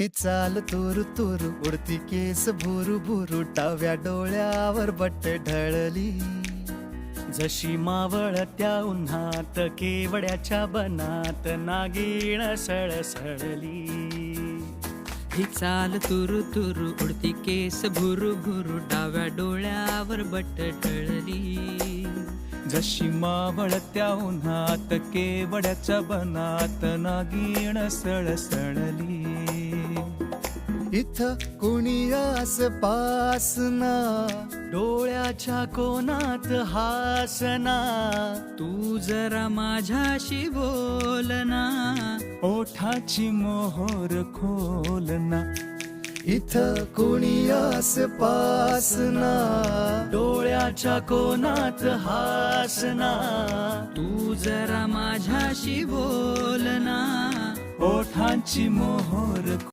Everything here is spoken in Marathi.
ही चाल तुरु तुरु उडती केस भुरु भुरु डाव्या डोळ्यावर बट ढळली जशी मावळत्या उन्हात केवड्याच्या बनात नागिण सळसळली ही चाल तुरु तुरु उडती केस भुरु भुरु डाव्या डोळ्यावर बट ढळली जशी मावळत्या उन्हात केवड्याच्या बनात नागिण सळसळली इथं कुणी आसपास ना डोळ्याच्या कोणात हासना तू जरा माझ्याशी बोलना ओठाची मोहोर खोलना इथं कुणी आसपास ना डोळ्याच्या कोणात हासना तू जरा माझ्याशी बोलना ओठांची मोहोर